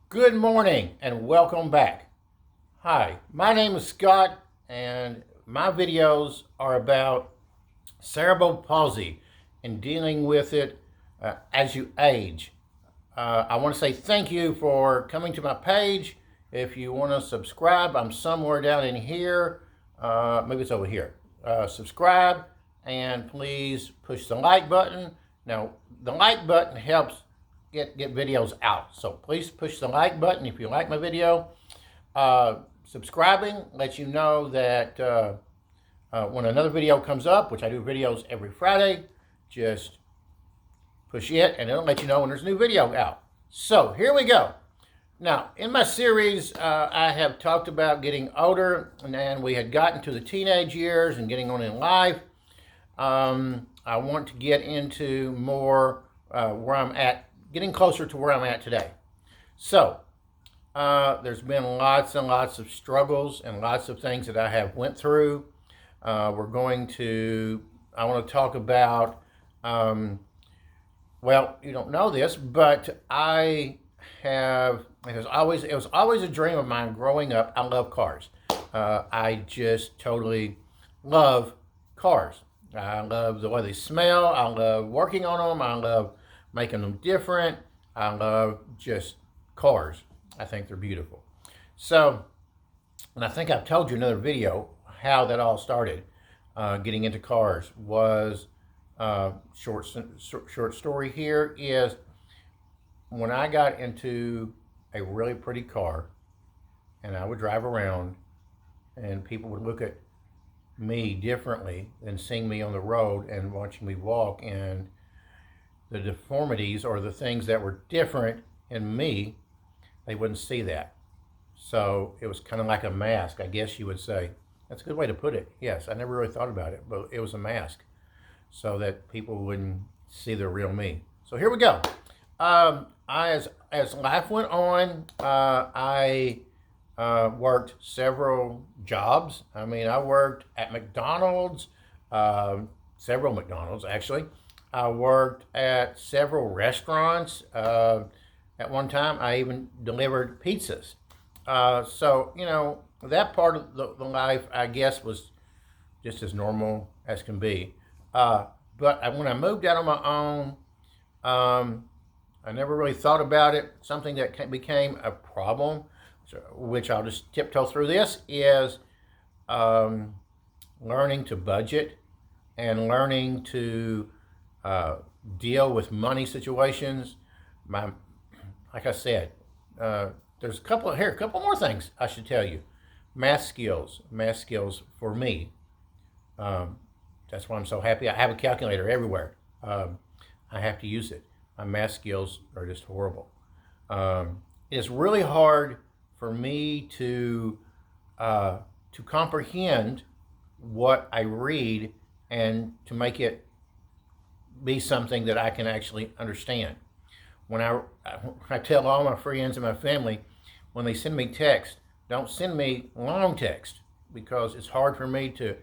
Good morning and welcome back. Hi, my name is Scott and my videos are about cerebral palsy and dealing with it as you age. I want to say thank you for coming to my page. If you want to subscribe, I'm somewhere down in here. Maybe it's over here. Subscribe and please push the like button. Now, the like button helps get videos out. So please push the like button if you like my video. Subscribing lets you know that when another video comes up, which I do videos every Friday, just push it and it'll let you know when there's a new video out. So here we go. Now, in my series, I have talked about getting older, and we had gotten to the teenage years and getting on in life. I want to get into more where I'm at, getting closer to where I'm at today. So, there's been lots and lots of struggles and lots of things that I have went through. I want to talk about, well, you don't know this, but it was always a dream of mine growing up. I love cars. I just totally love cars. I love the way they smell. I love working on them. I love making them different. I love just cars. I think they're beautiful. So, and I think I've told you in another video how that all started. Getting into cars was short story here is when I got into a really pretty car and I would drive around and people would look at me differently than seeing me on the road and watching me walk, and the deformities or the things that were different in me, they wouldn't see that. So it was kind of like a mask, I guess you would say. That's a good way to put it. Yes, I never really thought about it, but it was a mask so that people wouldn't see the real me. So here we go. As life went on, I worked several jobs. I mean, I worked at McDonald's, several McDonald's actually. I worked at several restaurants. At one time, I even delivered pizzas. So, that part of the life, I guess, was just as normal as can be. But when I moved out on my own, I never really thought about it. Something that became a problem, which I'll just tiptoe through this, is learning to budget and learning to deal with money situations. Like I said, there's a couple more things I should tell you. Math skills for me. That's why I'm so happy. I have a calculator everywhere. I have to use it. My math skills are just horrible. It's really hard for me to comprehend what I read and to make it be something that I can actually understand. When I tell all my friends and my family, when they send me text, don't send me long text because it's hard for me to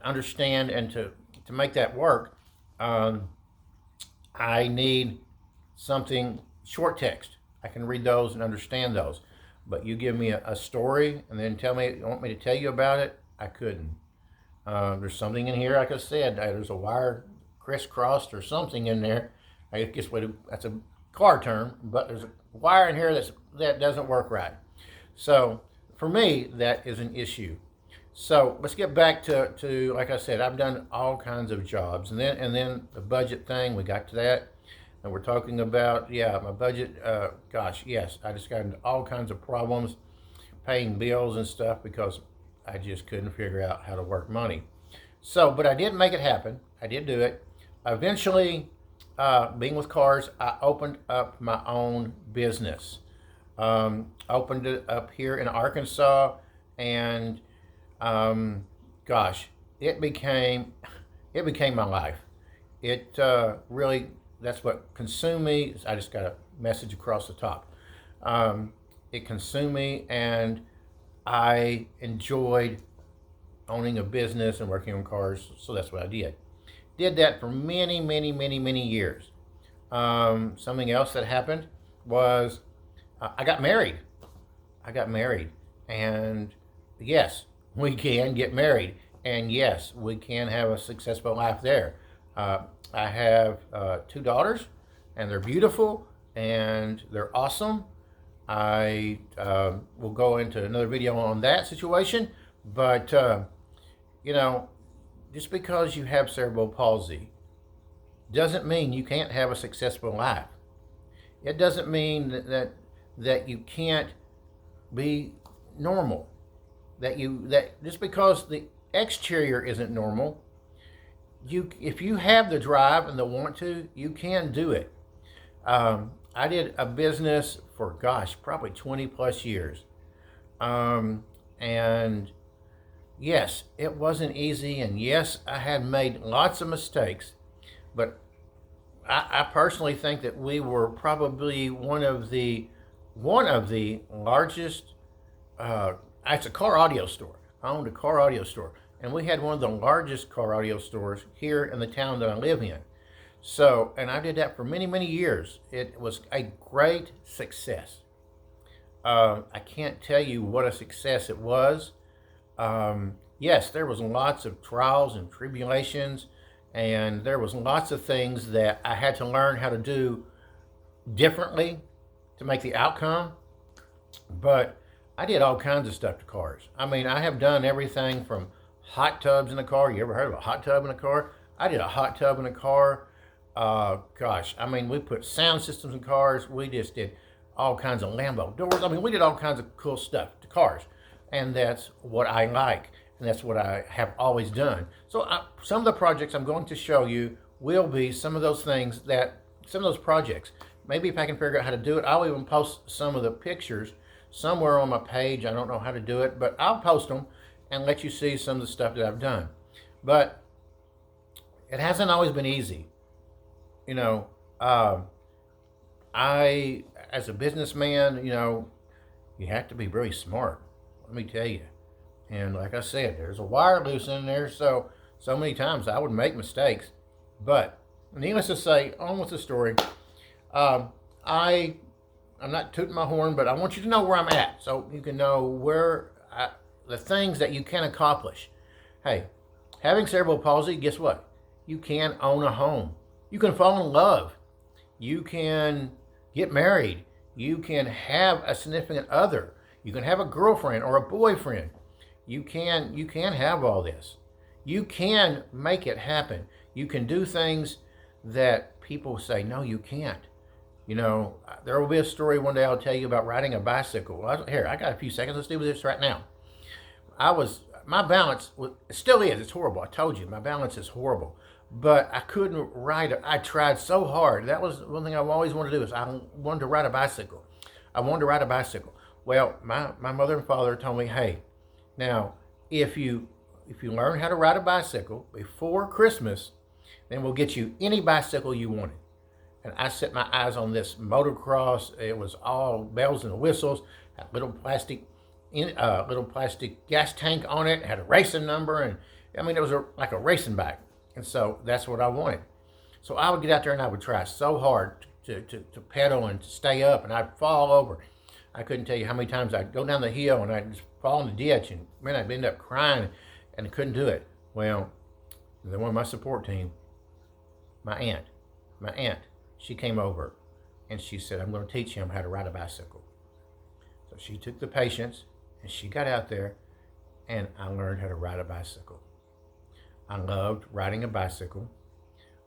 understand and to make that work. I need something short text. I can read those and understand those. But you give me a story and then tell me you want me to tell you about it, I couldn't. There's something in here, like I said, there's a wire crisscrossed or something in there. I guess that's a car term, but there's a wire in here that doesn't work right. So for me, that is an issue. So let's get back to like I said, I've done all kinds of jobs, and then the budget thing. We got to that, and we're talking about my budget. Gosh, yes, I just got into all kinds of problems, paying bills and stuff because I just couldn't figure out how to work money. So, but I did make it happen. I did do it. Eventually, being with cars, I opened up my own business. Opened it up here in Arkansas, and gosh, it became my life. It really, that's what consumed me. I just got a message across the top. It consumed me, and I enjoyed owning a business and working on cars. So that's what I did. Did that for many, many, many, many years. Something else that happened was I got married. I got married. And yes, we can get married. And yes, we can have a successful life there. I have two daughters, and they're beautiful and they're awesome. I will go into another video on that situation. But, you know, just because you have cerebral palsy doesn't mean you can't have a successful life. It doesn't mean that you can't be normal. That just because the exterior isn't normal, if you have the drive and the want to, you can do it. I did a business for, gosh, probably 20 plus years. And yes, it wasn't easy. And yes, I had made lots of mistakes. But I personally think that we were probably one of the largest. It's a car audio store. I owned a car audio store, and we had one of the largest car audio stores here in the town that I live in. So, and I did that for many, many years. It was a great success. I can't tell you what a success it was. Yes, there was lots of trials and tribulations, and there was lots of things that I had to learn how to do differently to make the outcome. But I did all kinds of stuff to cars. I mean, I have done everything from hot tubs in a car. You ever heard of a hot tub in a car? I did a hot tub in a car. Gosh, I mean, we put sound systems in cars. We just did all kinds of Lambo doors. I mean, we did all kinds of cool stuff to cars. And that's what I like. And that's what I have always done. So some of the projects I'm going to show you will be some of those things some of those projects. Maybe if I can figure out how to do it, I'll even post some of the pictures somewhere on my page. I don't know how to do it, but I'll post them and let you see some of the stuff that I've done. But it hasn't always been easy. You know, as a businessman, you know, you have to be really smart. Let me tell you. And like I said, there's a wire loose in there, so many times I would make mistakes. But needless to say, on with the story. I'm not tooting my horn, but I want you to know where I'm at, so you can know the things that you can accomplish. Hey, having cerebral palsy, guess what? You can own a home. You can fall in love. You can get married. You can have a significant other. You can have a girlfriend or a boyfriend. You can have all this. You can make it happen. You can do things that people say, no, you can't. You know, there will be a story one day I'll tell you about riding a bicycle. Here, I got a few seconds. Let's do this right now. My balance, it still is. It's horrible. I told you, my balance is horrible. But I couldn't ride it. I tried so hard. That was one thing I always wanted to do, is I wanted to ride a bicycle. I wanted to ride a bicycle. Well, my mother and father told me, hey, now, if you learn how to ride a bicycle before Christmas, then we'll get you any bicycle you wanted. And I set my eyes on this motocross. It was all bells and whistles, had little plastic gas tank on it, had a racing number, and I mean, it was like a racing bike. And so that's what I wanted. So I would get out there and I would try so hard to pedal and to stay up, and I'd fall over. I couldn't tell you how many times I'd go down the hill and I'd just fall in the ditch, and man, I'd end up crying and I couldn't do it. Well, then one of my support team, my aunt, she came over and she said, I'm going to teach him how to ride a bicycle. So she took the patience and she got out there, and I learned how to ride a bicycle. I loved riding a bicycle.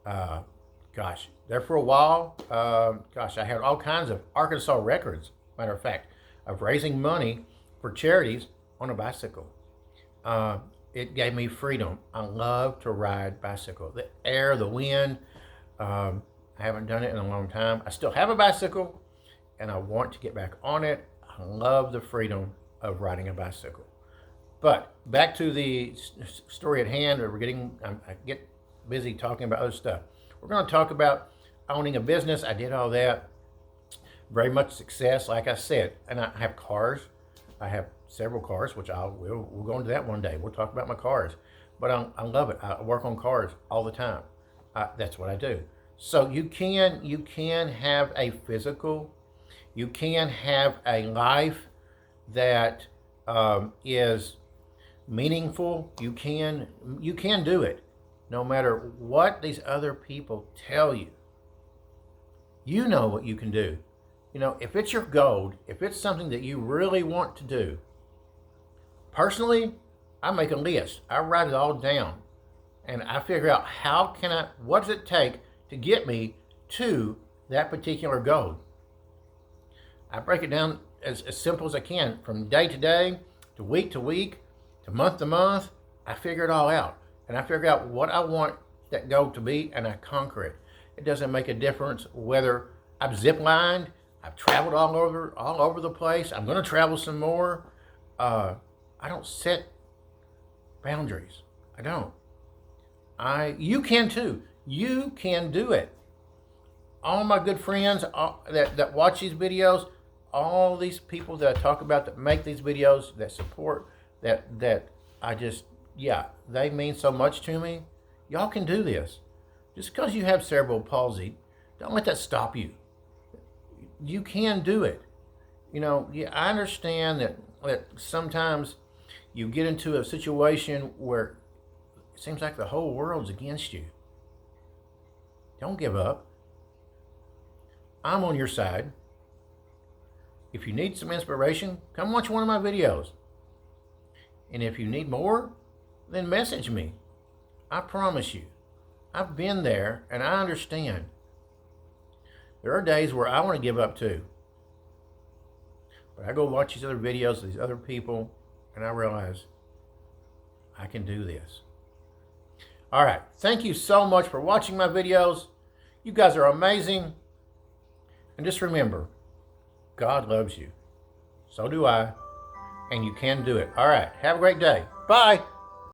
There for a while, I had all kinds of Arkansas records, matter of fact, of raising money for charities on a bicycle. It gave me freedom. I love to ride bicycle. The air, the wind. I haven't done it in a long time. I still have a bicycle, and I want to get back on it. I love the freedom of riding a bicycle. But back to the story at hand. I get busy talking about other stuff. We're going to talk about owning a business. I did all that. Very much success, like I said. And I have cars. I have several cars, which we'll go into that one day. We'll talk about my cars. But I love it. I work on cars all the time. That's what I do. So you can have a physical, You can have a life that is meaningful. You can do it, no matter what these other people tell you. You know what you can do. You know, if it's your goal, if it's something that you really want to do. Personally, I make a list. I write it all down, and I figure out what does it take to get me to that particular goal. I break it down as simple as I can, from day to day, to week, to month. I figure it all out, and I figure out what I want that goal to be, and I conquer it. It doesn't make a difference whether I've ziplined, I've traveled all over the place. I'm going to travel some more. I don't set boundaries. I don't. You can too. You can do it. All my good friends that watch these videos, all these people that I talk about that make these videos, that support, that I just, yeah, they mean so much to me. Y'all can do this. Just because you have cerebral palsy, don't let that stop you. You can do it. You know, yeah, I understand that sometimes you get into a situation where it seems like the whole world's against you. Don't give up. I'm on your side. If you need some inspiration, come watch one of my videos. And if you need more, then message me. I promise you, I've been there and I understand. There are days where I want to give up too. But I go watch these other videos of these other people and I realize I can do this. All right. Thank you so much for watching my videos. You guys are amazing. And just remember, God loves you. So do I. And you can do it. All right. Have a great day. Bye.